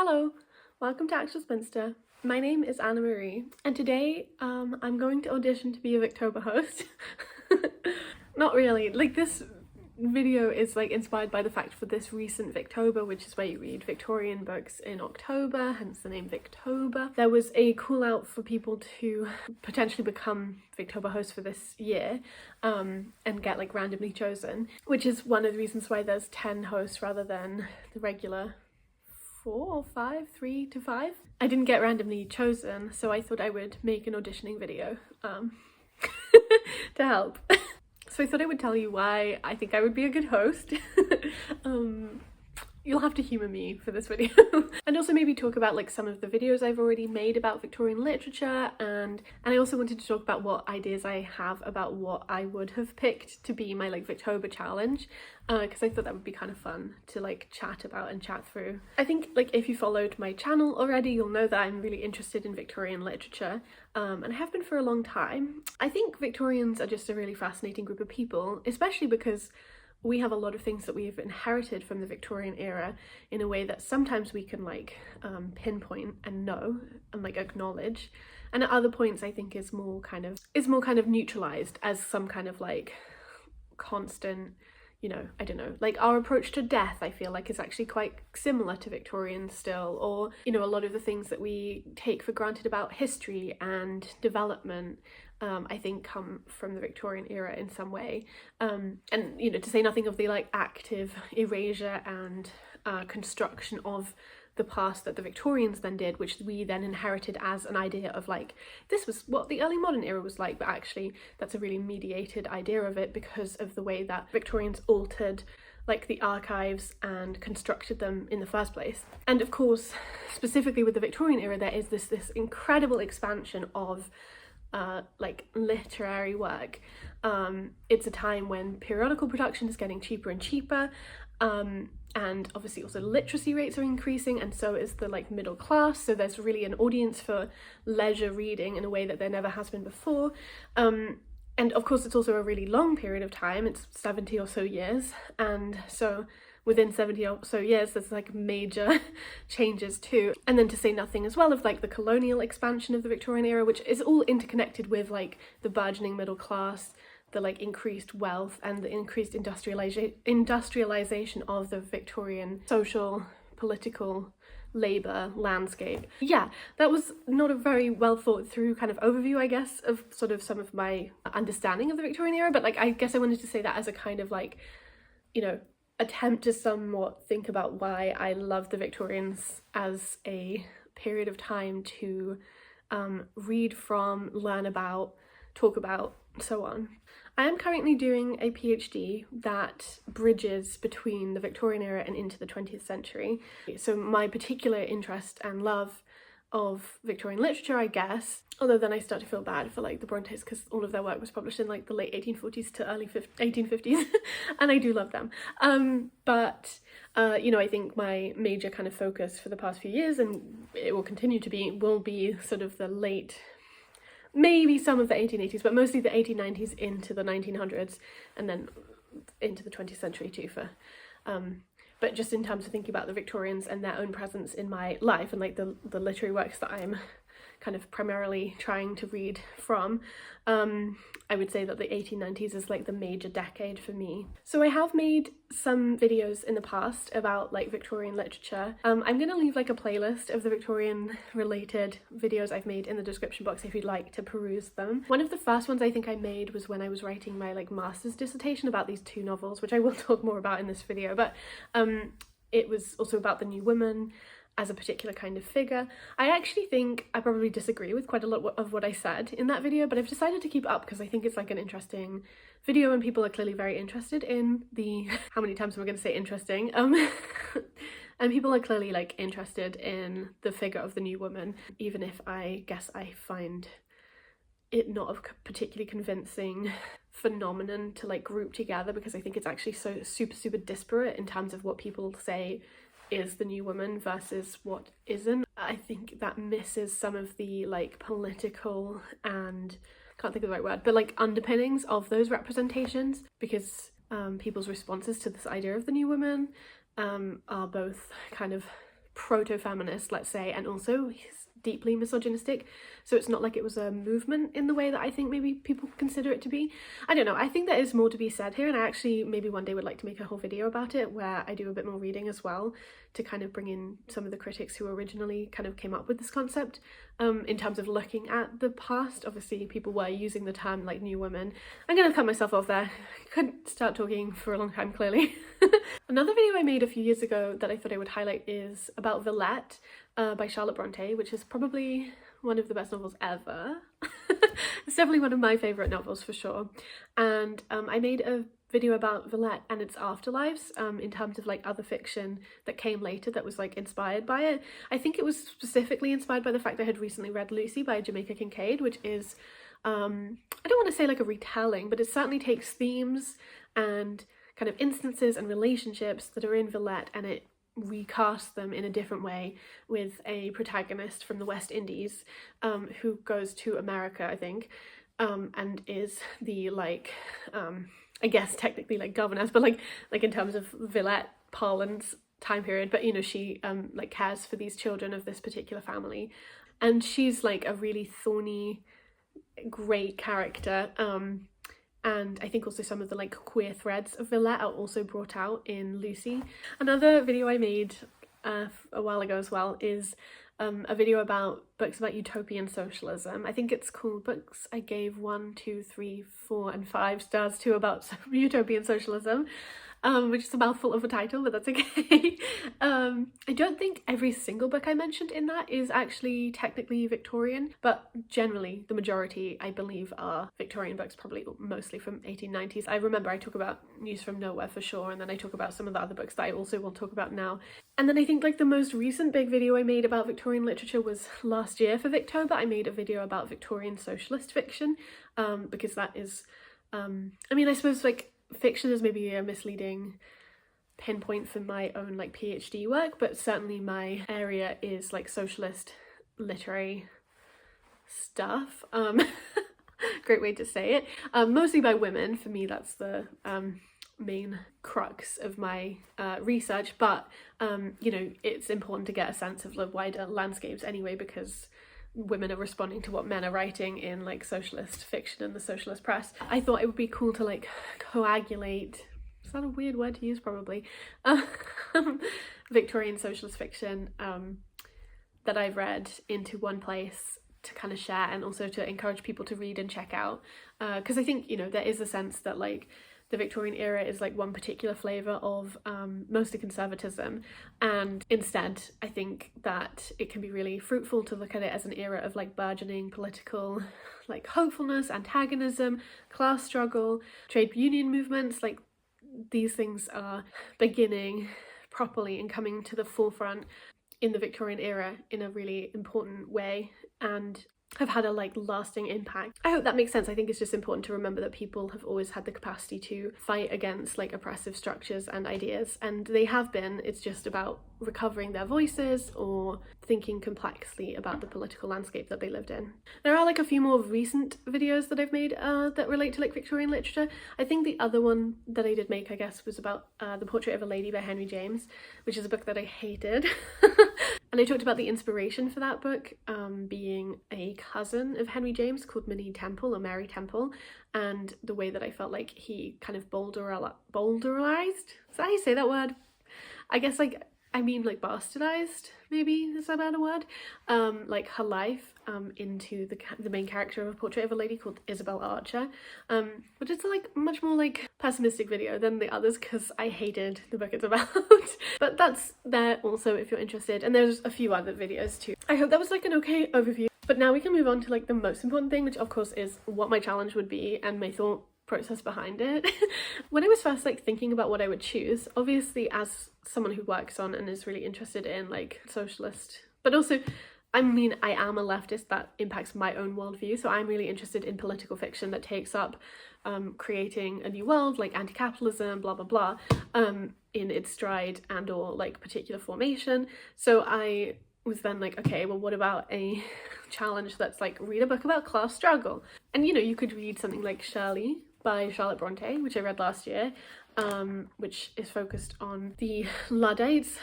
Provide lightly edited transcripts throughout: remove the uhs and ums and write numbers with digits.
Hello, welcome to Actual Spinster. My name is Anna Marie, and today I'm going to audition to be a Victober host. Not really, like this video is like inspired by the fact for this recent Victober, which is where you read Victorian books in October, hence the name Victober. There was a call out for people to potentially become Victober hosts for this year and get like randomly chosen, which is one of the reasons why there's 10 hosts rather than the regular 4 or 5, 3 to 5. I didn't get randomly chosen, so I thought I would make an auditioning video to help. So I thought I would tell you why I think I would be a good host. You'll have to humour me for this video. And also maybe talk about like some of the videos I've already made about Victorian literature, and I also wanted to talk about what ideas I have about what I would have picked to be my like Victober challenge, because I thought that would be kind of fun to like chat about and chat through. I think like if you followed my channel already, you'll know that I'm really interested in Victorian literature, and I have been for a long time. I think Victorians are just a really fascinating group of people, especially because we have a lot of things that we've inherited from the Victorian era in a way that sometimes we can like pinpoint and know and like acknowledge, and at other points I think is more kind of neutralized as some kind of like constant, you know, I don't know, like our approach to death I feel like is actually quite similar to Victorian still, or you know, a lot of the things that we take for granted about history and development I think come from the Victorian era in some way, and you know, to say nothing of the like active erasure and construction of the past that the Victorians then did, which we then inherited as an idea of like, this was what the early modern era was like, but actually that's a really mediated idea of it because of the way that Victorians altered like the archives and constructed them in the first place. And of course, specifically with the Victorian era, there is this incredible expansion of like literary work. It's a time when periodical production is getting cheaper and cheaper, and obviously also literacy rates are increasing, and so is the like middle class, so there's really an audience for leisure reading in a way that there never has been before. And of course it's also a really long period of time, it's 70 or so years, and so within 70 or so years there's like major changes too. And then to say nothing as well of like the colonial expansion of the Victorian era, which is all interconnected with like the burgeoning middle class, the like increased wealth and the increased industrialization of the Victorian social, political, labour landscape. Yeah, that was not a very well thought through kind of overview, I guess, of sort of some of my understanding of the Victorian era, but like I guess I wanted to say that as a kind of like, you know, attempt to somewhat think about why I love the Victorians as a period of time to read from, learn about, talk about, so on. I am currently doing a PhD that bridges between the Victorian era and into the 20th century. So my particular interest and love of Victorian literature, I guess, although then I start to feel bad for like the Brontes because all of their work was published in like the late 1840s to early 1850s and I do love them, but you know, I think my major kind of focus for the past few years, and it will continue to be, will be sort of the late, maybe some of the 1880s, but mostly the 1890s into the 1900s, and then into the 20th century too, for but just in terms of thinking about the Victorians and their own presence in my life and like the literary works that I'm kind of primarily trying to read from, I would say that the 1890s is like the major decade for me. So I have made some videos in the past about like Victorian literature. I'm gonna leave like a playlist of the Victorian related videos I've made in the description box if you'd like to peruse them. One of the first ones I think I made was when I was writing my like master's dissertation about these two novels, which I will talk more about in this video, but it was also about the New Woman as a particular kind of figure. I actually think I probably disagree with quite a lot of what I said in that video, but I've decided to keep it up because I think it's like an interesting video and people are clearly very interested in the, how many times am I going to say interesting? And people are clearly like interested in the figure of the New Woman, even if I guess I find it not a particularly convincing phenomenon to like group together, because I think it's actually so super disparate in terms of what people say is the New Woman versus what isn't. I think that misses some of the like political and, can't think of the right word, but like underpinnings of those representations, because people's responses to this idea of the New Woman are both kind of proto-feminist, let's say, and also he's deeply misogynistic, so it's not like it was a movement in the way that I think maybe people consider it to be. I don't know, I think there is more to be said here, and I actually maybe one day would like to make a whole video about it where I do a bit more reading as well to kind of bring in some of the critics who originally kind of came up with this concept, in terms of looking at the past. Obviously people were using the term like new women. I'm gonna cut myself off there, couldn't start talking for a long time clearly. Another video I made a few years ago that I thought I would highlight is about Villette by Charlotte Bronte, which is probably one of the best novels ever. It's definitely one of my favourite novels for sure. And I made a video about Villette and its afterlives, in terms of like other fiction that came later that was like inspired by it. I think it was specifically inspired by the fact I had recently read Lucy by Jamaica Kincaid, which is, I don't want to say like a retelling, but it certainly takes themes and kind of instances and relationships that are in Villette and it recast them in a different way with a protagonist from the West Indies, who goes to America, I think, and is the like, I guess technically like governess, but like in terms of Villette parlance time period, but you know, she like cares for these children of this particular family, and she's like a really thorny, great character. And I think also some of the like queer threads of Villette are also brought out in Lucy. Another video I made a while ago as well is a video about books about utopian socialism. I think it's called Books I Gave 1, 2, 3, 4 and 5 stars to about utopian socialism, which is a mouthful of a title, but that's okay. I don't think every single book I mentioned in that is actually technically Victorian, but generally the majority I believe are Victorian books, probably mostly from 1890s. I remember I talk about News from Nowhere for sure, and then I talk about some of the other books that I also will talk about now. And then I think like the most recent big video I made about Victorian literature was last year for victober. I made a video about Victorian socialist fiction, because that is, I mean, I suppose like fiction is maybe a misleading pinpoint for my own like PhD work, but certainly my area is like socialist literary stuff. Great way to say it. Mostly by women. For me that's the main crux of my research, but you know, it's important to get a sense of the wider landscapes anyway, because women are responding to what men are writing in like socialist fiction and the socialist press. I thought it would be cool to like coagulate, is that a weird word to use? Probably. Victorian socialist fiction that I've read into one place to kind of share, and also to encourage people to read and check out, because I think, you know, there is a sense that like the Victorian era is like one particular flavour of mostly conservatism, and instead I think that it can be really fruitful to look at it as an era of like burgeoning political like hopefulness, antagonism, class struggle, trade union movements. Like these things are beginning properly and coming to the forefront in the Victorian era in a really important way, and have had a like lasting impact. I hope that makes sense. I think it's just important to remember that people have always had the capacity to fight against like oppressive structures and ideas, and they have been. It's just about recovering their voices or thinking complexly about the political landscape that they lived in. There are like a few more recent videos that I've made that relate to like Victorian literature. I think the other one that I did make, I guess, was about The Portrait of a Lady by Henry James, which is a book that I hated. And I talked about the inspiration for that book being a cousin of Henry James called Minnie Temple, or Mary Temple, and the way that I felt like he kind of boulderized, is that how you say that word? I guess like, I mean like bastardized, maybe, is that a better word? Like her life into the main character of A Portrait of a Lady called Isabel Archer, which is like much more like pessimistic video than the others because I hated the book it's about. But that's there also if you're interested, and there's a few other videos too. I hope that was like an okay overview, but now we can move on to like the most important thing, which of course is what my challenge would be and my thought process behind it. When I was first like thinking about what I would choose, obviously as someone who works on and is really interested in like socialist, but also I mean I am a leftist, that impacts my own worldview, so I'm really interested in political fiction that takes up creating a new world, like anti-capitalism, blah blah blah, in its stride and or like particular formation. So I was then like, okay, well what about a challenge that's like read a book about class struggle? And you know, you could read something like Shirley by Charlotte Bronte, which I read last year, which is focused on the Luddites,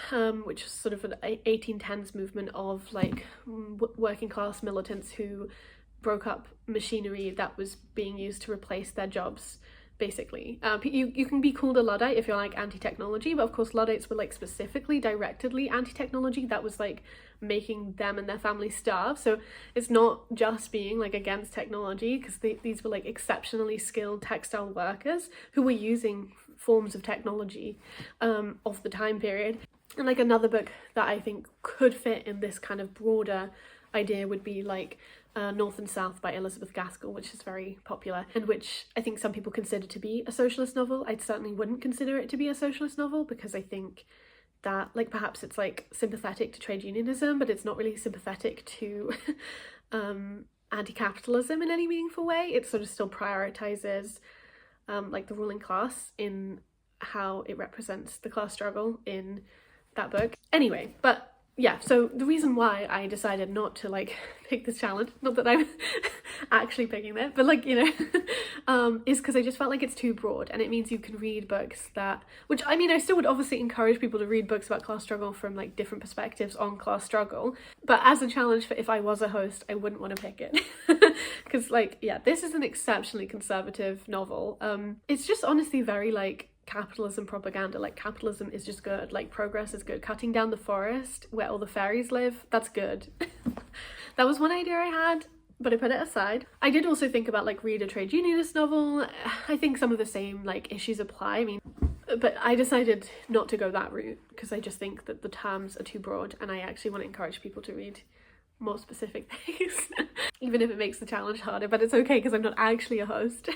which is sort of an 1810s movement of like working class militants who broke up machinery that was being used to replace their jobs, basically. You can be called a Luddite if you're like anti-technology, but of course Luddites were like specifically directedly anti-technology. That was like making them and their families starve. So it's not just being like against technology, because these were like exceptionally skilled textile workers who were using forms of technology of the time period. And like another book that I think could fit in this kind of broader idea would be like North and South by Elizabeth Gaskell, which is very popular, and which I think some people consider to be a socialist novel. I certainly wouldn't consider it to be a socialist novel, because I think that like perhaps it's like sympathetic to trade unionism, but it's not really sympathetic to anti-capitalism in any meaningful way. It sort of still prioritizes like the ruling class in how it represents the class struggle in that book. Anyway, but yeah, so the reason why I decided not to like pick this challenge, not that I'm actually picking it, but like, you know, is because I just felt like it's too broad, and it means you can read books that, which I mean, I still would obviously encourage people to read books about class struggle from like different perspectives on class struggle, but as a challenge for if I was a host, I wouldn't want to pick it. Because like, yeah, this is an exceptionally conservative novel. It's just honestly very like capitalism propaganda. Like, capitalism is just good, like progress is good, cutting down the forest where all the fairies live, that's good. That was one idea I had, but I put it aside. I did also think about like read a trade unionist novel. I think some of the same like issues apply, I mean, but I decided not to go that route because I just think that the terms are too broad, and I actually want to encourage people to read more specific things. Even if it makes the challenge harder, but it's okay because I'm not actually a host.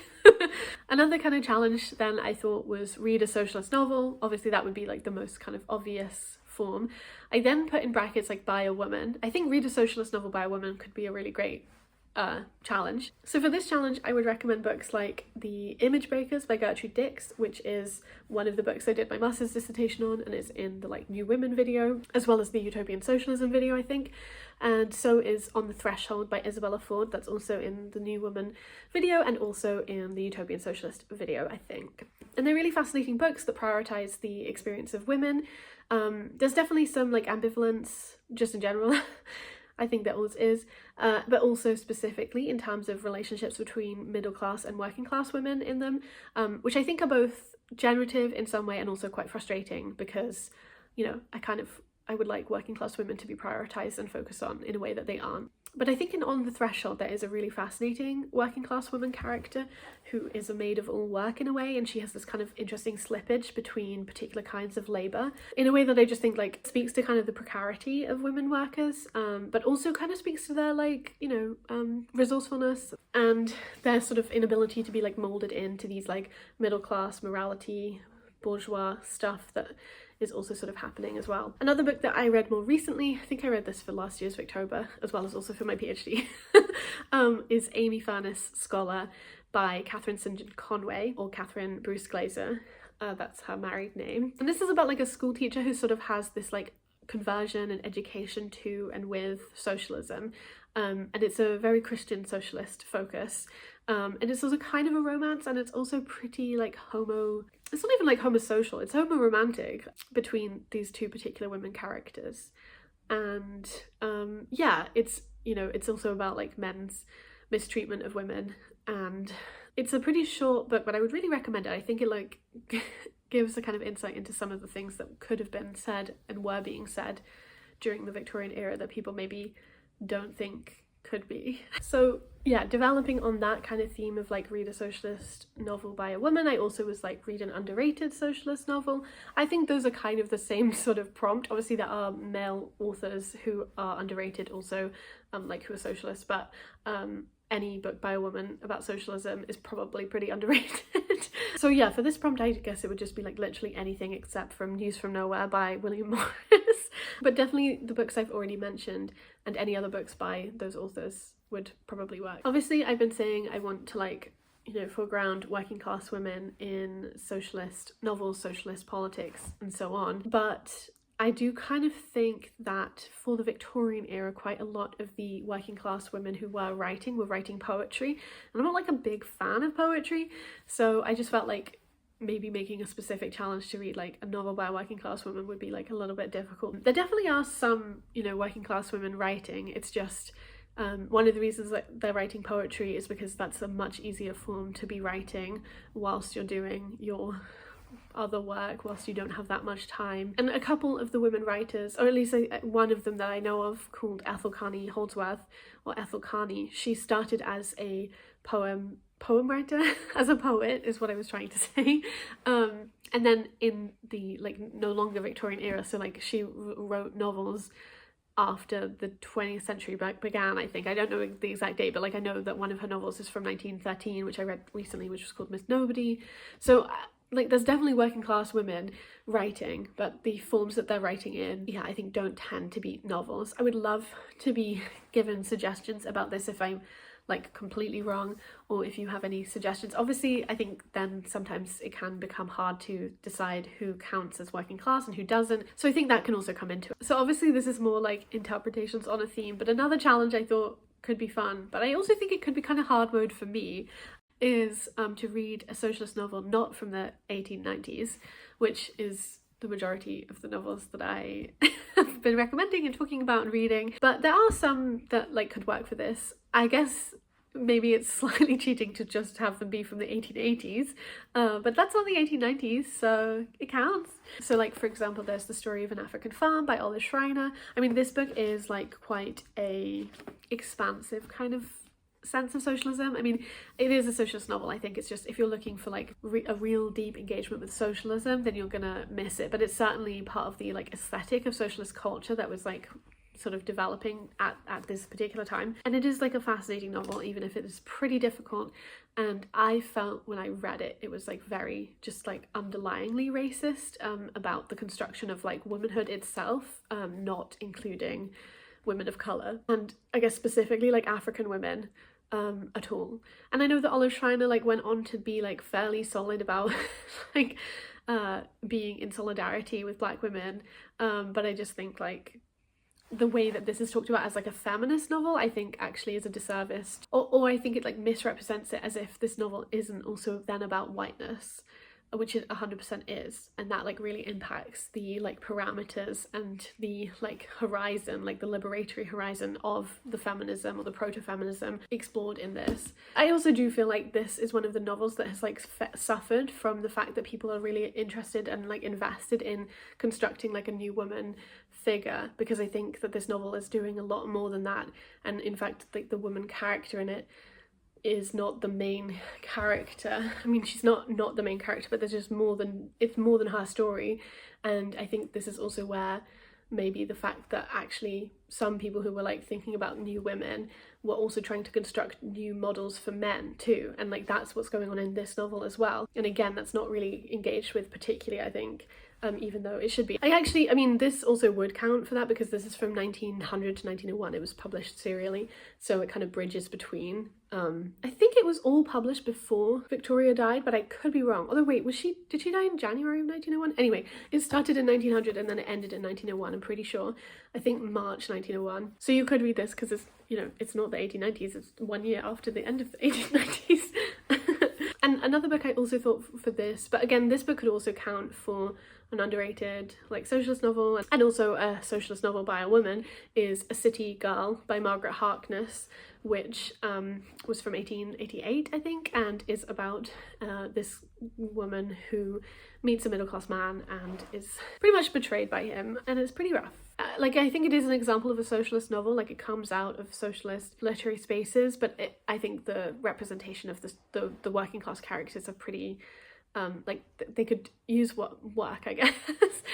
Another kind of challenge then I thought was read a socialist novel. Obviously that would be like the most kind of obvious form. I then put in brackets like by a woman. I think read a socialist novel by a woman could be a really great challenge. So for this challenge I would recommend books like The Image Breakers by Gertrude Dix, which is one of the books I did my master's dissertation on, and is in the like New Women video, as well as the Utopian Socialism video, I think. And so is On the Threshold by Isabella Ford, that's also in the New Woman video and also in the Utopian Socialist video, I think. And they're really fascinating books that prioritise the experience of women. There's definitely some like ambivalence just in general. I think there always is, but also specifically in terms of relationships between middle class and working class women in them, which I think are both generative in some way and also quite frustrating, because, you know, I would like working class women to be prioritised and focused on in a way that they aren't. But I think in On the Threshold there is a really fascinating working class woman character who is a maid of all work in a way, and she has this kind of interesting slippage between particular kinds of labour in a way that I just think like speaks to kind of the precarity of women workers, but also kind of speaks to their like, you know, resourcefulness and their sort of inability to be like moulded into these like middle class morality bourgeois stuff that is also sort of happening as well. Another book that I read more recently, I think I read this for last year's Victober as well as also for my PhD, is Amy Furness Scholar by Catherine St. John Conway, or Catherine Bruce Glazer, that's her married name. And this is about like a school teacher who sort of has this like conversion and education to and with socialism, and it's a very Christian socialist focus, and it's also kind of a romance, and it's also pretty like it's not even like homosocial, it's homo-romantic between these two particular women characters. And yeah, it's, you know, it's also about like men's mistreatment of women, and it's a pretty short book, but I would really recommend it. I think it like gives a kind of insight into some of the things that could have been said and were being said during the Victorian era that people maybe don't think could be. So yeah, developing on that kind of theme of like read a socialist novel by a woman, I also was like read an underrated socialist novel. I think those are kind of the same sort of prompt. Obviously there are male authors who are underrated also, like who are socialists, but any book by a woman about socialism is probably pretty underrated. So yeah, for this prompt I guess it would just be like literally anything except from News from Nowhere by William Morris. But definitely the books I've already mentioned and any other books by those authors would probably work. Obviously I've been saying I want to like, you know, foreground working class women in socialist novels, socialist politics and so on, but I do kind of think that for the Victorian era quite a lot of the working class women who were writing poetry, and I'm not like a big fan of poetry, so I just felt like maybe making a specific challenge to read like a novel by a working class woman would be like a little bit difficult. There definitely are some, you know, working class women writing. It's just one of the reasons that they're writing poetry is because that's a much easier form to be writing whilst you're doing your other work, whilst you don't have that much time. And a couple of the women writers, or at least one of them that I know of, called Ethel Kearney Holdsworth, or Ethel Kearney, she started as a poem writer, as a poet is what I was trying to say, and then in the like no longer Victorian era, so like she wrote novels after the 20th century began, I think. I don't know the exact date, but like I know that one of her novels is from 1913, which I read recently, which was called Miss Nobody. So like there's definitely working class women writing, but the forms that they're writing in, yeah, I think don't tend to be novels. I would love to be given suggestions about this if I'm like completely wrong, or if you have any suggestions. Obviously, I think then sometimes it can become hard to decide who counts as working class and who doesn't, so I think that can also come into it. So obviously this is more like interpretations on a theme, but another challenge I thought could be fun, but I also think it could be kind of hard mode for me, is to read a socialist novel not from the 1890s, which is the majority of the novels that I have been recommending and talking about and reading. But there are some that like could work for this. I guess maybe it's slightly cheating to just have them be from the 1880s, but that's not the 1890s, so it counts. So like, for example, there's The Story of an African Farm by Olive Schreiner. I mean, this book is like quite a expansive kind of sense of socialism. I mean, it is a socialist novel. I think it's just, if you're looking for like a real deep engagement with socialism, then you're gonna miss it, but it's certainly part of the like aesthetic of socialist culture that was like sort of developing at this particular time. And it is like a fascinating novel, even if it is pretty difficult. And I felt when I read it, it was like very just like underlyingly racist about the construction of like womanhood itself, not including women of colour, and I guess specifically like African women at all. And I know that Olive Schreiner like went on to be like fairly solid about like being in solidarity with Black women, but I just think like the way that this is talked about as like a feminist novel, I think actually is a disservice, or I think it like misrepresents it as if this novel isn't also then about whiteness, which it 100% is, and that like really impacts the like parameters and the like horizon, like the liberatory horizon of the feminism or the proto-feminism explored in this. I also do feel like this is one of the novels that has like suffered from the fact that people are really interested and like invested in constructing like a new woman figure, because I think that this novel is doing a lot more than that, and in fact like the woman character in it is not the main character. I mean, she's not the main character, but there's just it's more than her story. And I think this is also where maybe the fact that actually some people who were like thinking about new women were also trying to construct new models for men too, and like that's what's going on in this novel as well. And again, that's not really engaged with particularly, I think, even though it should be. I mean, this also would count for that because this is from 1900 to 1901. It was published serially, so it kind of bridges between. I think it was all published before Victoria died, but I could be wrong. Although wait, did she die in January of 1901? Anyway, it started in 1900 and then it ended in 1901, I'm pretty sure. I think March 1901. So you could read this because it's, you know, it's not the 1890s, it's 1 year after the end of the 1890s. And another book I also thought for this, but again, this book could also count for an underrated like socialist novel, and also a socialist novel by a woman, is A City Girl by Margaret Harkness, which was from 1888, I think, and is about this woman who meets a middle-class man and is pretty much betrayed by him, and it's pretty rough. Like, I think it is an example of a socialist novel, like it comes out of socialist literary spaces, but I think the representation of the working class characters are pretty, like they could use work, I guess.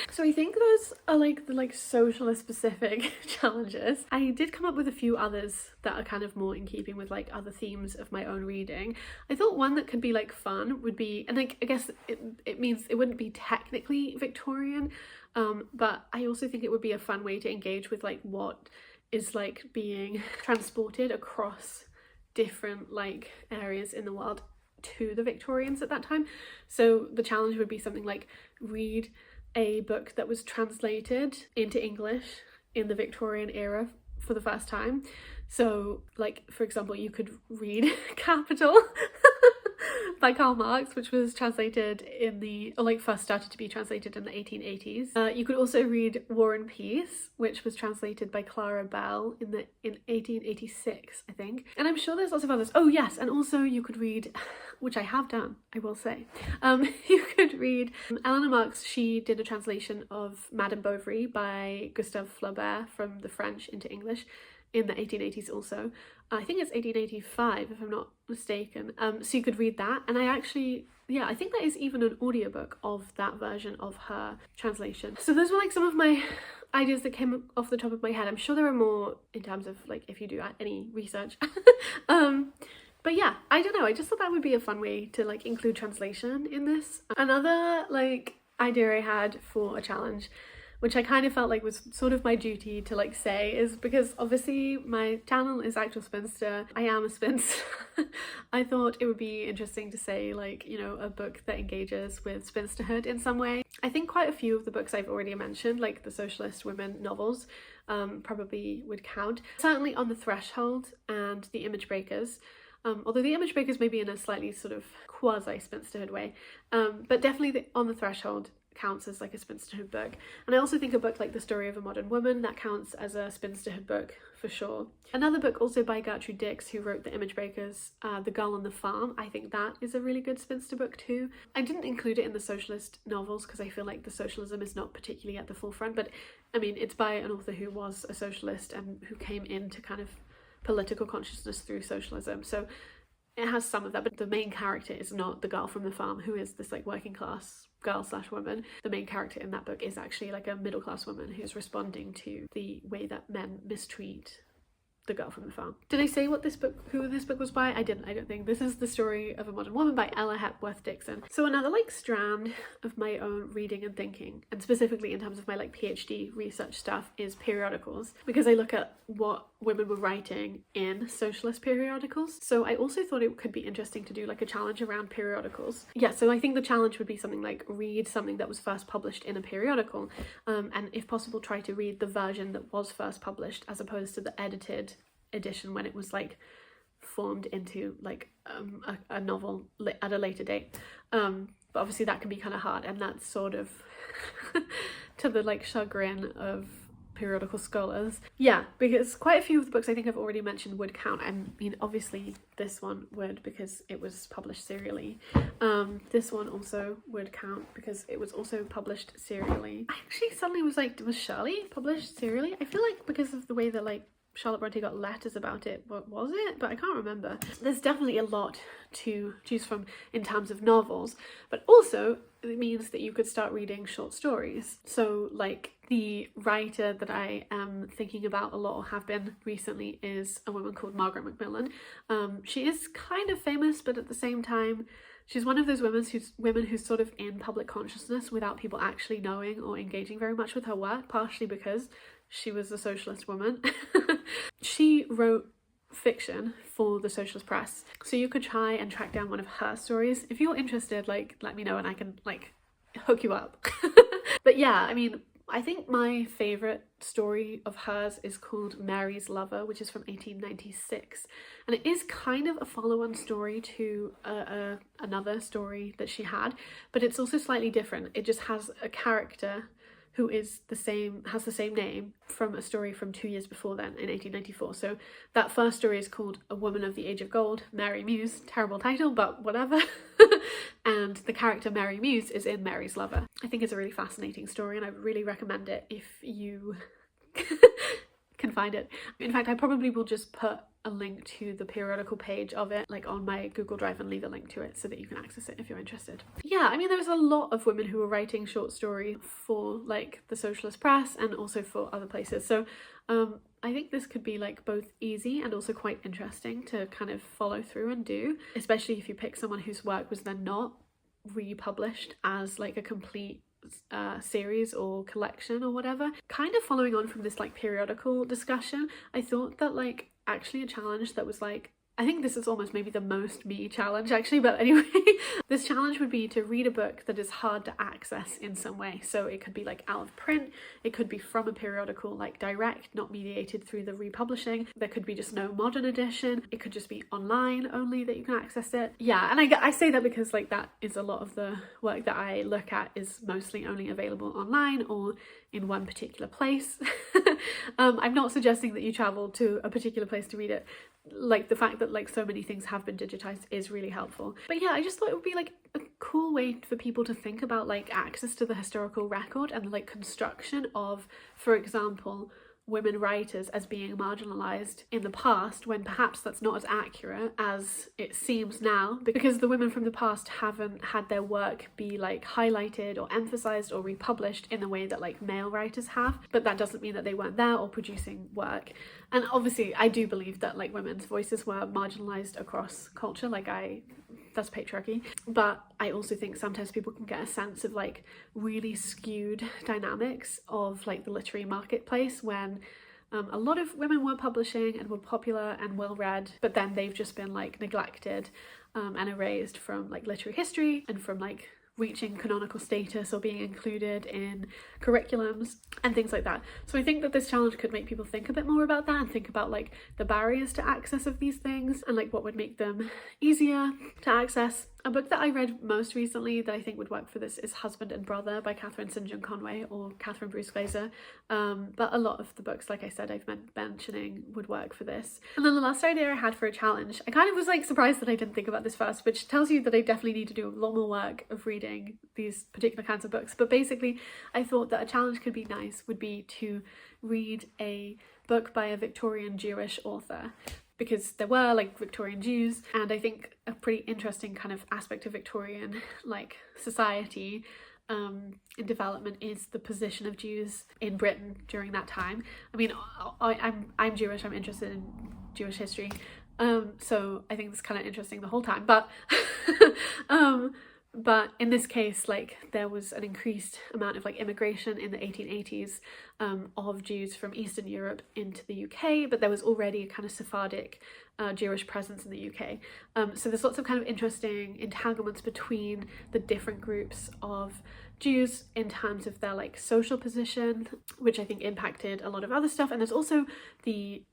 So I think those are like the like socialist specific challenges. I did come up with a few others that are kind of more in keeping with like other themes of my own reading. I thought one that could be like fun would be, and like I guess it means it wouldn't be technically Victorian, but I also think it would be a fun way to engage with like what is like being transported across different like areas in the world to the Victorians at that time. So the challenge would be something like read a book that was translated into English in the Victorian era for the first time. So like, for example, you could read Capital by Karl Marx, which was translated in the, or like first started to be translated in the 1880s. You could also read War and Peace, which was translated by Clara Bell in 1886, I think. And I'm sure there's lots of others. Oh yes, and also you could read, which I have done, I will say, you could read Eleanor Marx. She did a translation of Madame Bovary by Gustave Flaubert from the French into English in the 1880s also. I think it's 1885 if I'm not mistaken. So you could read that, and I think there is even an audiobook of that version of her translation. So those were like some of my ideas that came off the top of my head. I'm sure there are more in terms of like if you do any research. But yeah, I don't know, I just thought that would be a fun way to like include translation in this. Another like idea I had for a challenge, which I kind of felt like was sort of my duty to like say, is because obviously my channel is Actual Spinster. I am a spinster. I thought it would be interesting to say like, you know, a book that engages with spinsterhood in some way. I think quite a few of the books I've already mentioned, like the socialist women novels, probably would count. Certainly On the Threshold and The Image Breakers. Although The Image Breakers may be in a slightly sort of quasi-spinsterhood way, but definitely On the Threshold counts as like a spinsterhood book. And I also think a book like The Story of a Modern Woman, that counts as a spinsterhood book for sure. Another book also by Gertrude Dix, who wrote The Image Breakers, The Girl on the Farm, I think that is a really good spinster book too. I didn't include it in the socialist novels because I feel like the socialism is not particularly at the forefront, but I mean it's by an author who was a socialist and who came into kind of political consciousness through socialism, so it has some of that, but the main character is not the girl from the farm who is this like working class girl slash woman. The main character in that book is actually like a middle class woman who's responding to the way that men mistreat the girl from the farm. Did I say what this book, who this book was by? I didn't, I don't think. This is The Story of a Modern Woman by Ella Hepworth Dixon. So another like strand of my own reading and thinking, and specifically in terms of my like PhD research stuff, is periodicals, because I look at what women were writing in socialist periodicals. So I also thought it could be interesting to do like a challenge around periodicals. Yeah, so I think the challenge would be something like read something that was first published in a periodical, and if possible try to read the version that was first published as opposed to the edited edition when it was like formed into like a novel at a later date. But obviously that can be kind of hard, and that's sort of to the like chagrin of periodical scholars. Yeah, because quite a few of the books I think I've already mentioned would count. I mean obviously this one would because it was published serially. This one also would count because it was also published serially. I actually suddenly was like, was Shirley published serially? I feel like because of the way that like Charlotte Bronte got letters about it, what was it? But I can't remember. There's definitely a lot to choose from in terms of novels, but also it means that you could start reading short stories. So like the writer that I am thinking about a lot, or have been recently, is a woman called Margaret Macmillan. She is kind of famous, but at the same time she's one of those women who's sort of in public consciousness without people actually knowing or engaging very much with her work, partially because she was a socialist woman. She wrote fiction for the socialist press, so you could try and track down one of her stories. If you're interested, like let me know and I can like hook you up. But yeah, I mean I think my favourite story of hers is called Mary's Lover, which is from 1896, and it is kind of a follow-on story to another story that she had, but it's also slightly different. It just has a character who is has the same name from a story from 2 years before then, in 1894. So that first story is called A Woman of the Age of Gold, Mary Muse. Terrible title, but whatever. And the character Mary Muse is in Mary's Lover. I think it's a really fascinating story and I really recommend it if you can find it. In fact, I probably will just put a link to the periodical page of it like on my Google Drive and leave a link to it so that you can access it if you're interested. Yeah, I mean there's a lot of women who were writing short story for like the socialist press and also for other places, so I think this could be like both easy and also quite interesting to kind of follow through and do, especially if you pick someone whose work was then not republished as like a complete series or collection or whatever. Kind of following on from this like periodical discussion, I thought that like actually a challenge that was like I think this is almost maybe the most me challenge actually, but anyway, this challenge would be to read a book that is hard to access in some way. So it could be like out of print, it could be from a periodical, like direct, not mediated through the republishing. There could be just no modern edition. It could just be online only that you can access it. Yeah, and I say that because like that is a lot of the work that I look at is mostly only available online or in one particular place. I'm not suggesting that you travel to a particular place to read it. Like the fact that like so many things have been digitized is really helpful. But yeah, I just thought it would be like a cool way for people to think about like access to the historical record and like construction of, for example, women writers as being marginalized in the past, when perhaps that's not as accurate as it seems now, because the women from the past haven't had their work be like highlighted or emphasized or republished in the way that like male writers have. But that doesn't mean that they weren't there or producing work. And obviously I do believe that like women's voices were marginalized across culture, that's patriarchy. But I also think sometimes people can get a sense of like really skewed dynamics of like the literary marketplace when a lot of women were publishing and were popular and well read, but then they've just been like neglected and erased from like literary history and from like reaching canonical status or being included in curriculums and things like that. So I think that this challenge could make people think a bit more about that and think about like the barriers to access of these things and like what would make them easier to access. A book that I read most recently that I think would work for this is Husband and Brother by Catherine St. John Conway or Catherine Bruce Glaser. But a lot of the books, like I said, I've been mentioning would work for this. And then the last idea I had for a challenge, I kind of was like surprised that I didn't think about this first, which tells you that I definitely need to do a lot more work of reading these particular kinds of books. But basically, I thought that a challenge could be nice would be to read a book by a Victorian Jewish author, because there were like Victorian Jews, and I think a pretty interesting kind of aspect of Victorian like society in development is the position of Jews in Britain during that time. I mean, I'm Jewish, I'm interested in Jewish history, so I think it's kind of interesting the whole time, but but in this case, like there was an increased amount of like immigration in the 1880s of Jews from Eastern Europe into the UK, but there was already a kind of Sephardic Jewish presence in the UK. So there's lots of kind of interesting entanglements between the different groups of Jews in terms of their like social position, which I think impacted a lot of other stuff. And there's also the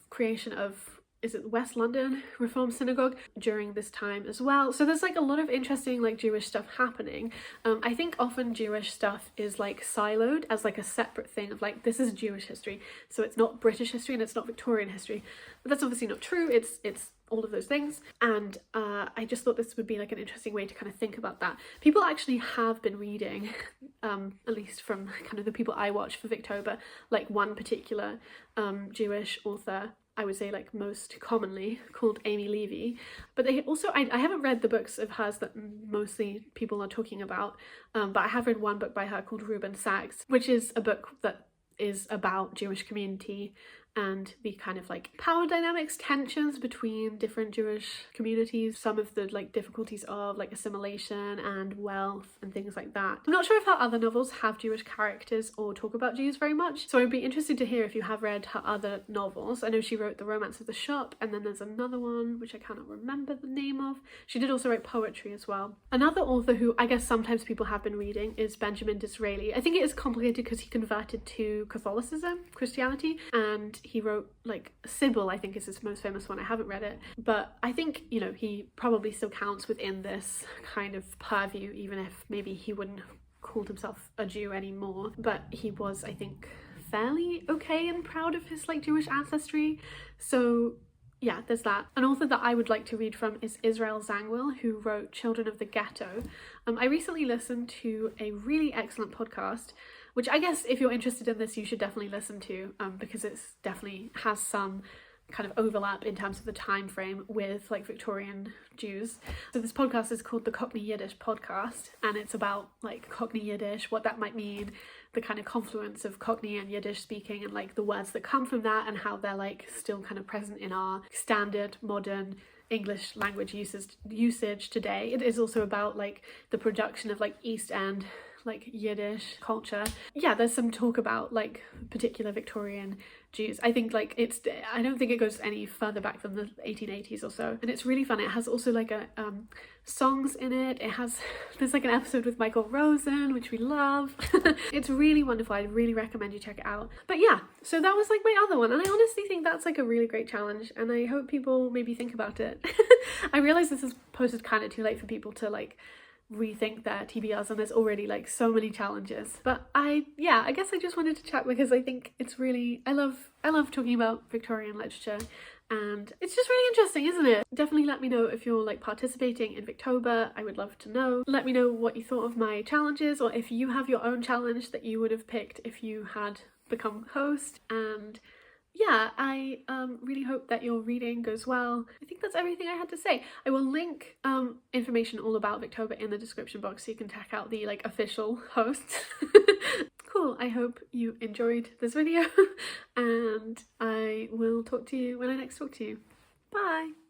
creation of, is it West London Reform Synagogue during this time as well. So there's like a lot of interesting like Jewish stuff happening. I think often Jewish stuff is like siloed as like a separate thing of like, this is Jewish history, so it's not British history and it's not Victorian history. But that's obviously not true. It's all of those things. And I just thought this would be like an interesting way to kind of think about that. People actually have been reading, at least from kind of the people I watch for Victober, like one particular Jewish author, I would say like most commonly, called Amy Levy. But they also, I haven't read the books of hers that mostly people are talking about, but I have read one book by her called Reuben Sachs, which is a book that is about Jewish community and the kind of like power dynamics, tensions between different Jewish communities, some of the like difficulties of like assimilation and wealth and things like that. I'm not sure if her other novels have Jewish characters or talk about Jews very much, so I'd be interested to hear if you have read her other novels. I know she wrote The Romance of the Shop, and then there's another one which I cannot remember the name of. She did also write poetry as well. Another author who I guess sometimes people have been reading is Benjamin Disraeli. I think it is complicated because he converted to Catholicism, Christianity, and he wrote like Sybil, I think is his most famous one. I haven't read it, but I think, you know, he probably still counts within this kind of purview, even if maybe he wouldn't have called himself a Jew anymore. But he was, I think, fairly okay and proud of his like Jewish ancestry. So yeah, there's that. An author that I would like to read from is Israel Zangwill, who wrote Children of the Ghetto. I recently listened to a really excellent podcast, which I guess if you're interested in this, you should definitely listen to, because it's definitely has some kind of overlap in terms of the time frame with like Victorian Jews. So this podcast is called the Cockney Yiddish Podcast, and it's about like Cockney Yiddish, what that might mean, the kind of confluence of Cockney and Yiddish speaking and like the words that come from that and how they're like still kind of present in our standard modern English language usage today. It is also about like the production of like East End like Yiddish culture. Yeah, there's some talk about like particular Victorian geez, I think like I don't think it goes any further back than the 1880s or so, and it's really fun. It has also like a songs in it. There's like an episode with Michael Rosen, which we love. It's really wonderful. I really recommend you check it out. But yeah, so that was like my other one, and I honestly think that's like a really great challenge, and I hope people maybe think about it. I realize this is posted kind of too late for people to like rethink their TBRs, and there's already like so many challenges, but I guess I just wanted to chat because I think it's really, I love talking about Victorian literature, and it's just really interesting, isn't it? Definitely let me know if you're like participating in victober. I would love to know. Let me know what you thought of my challenges, or if you have your own challenge that you would have picked if you had become host. And yeah, I really hope that your reading goes well. I think that's everything I had to say. I will link information all about victober in the description box so you can check out the like official hosts. Cool, I hope you enjoyed this video and I will talk to you when I next talk to you. Bye!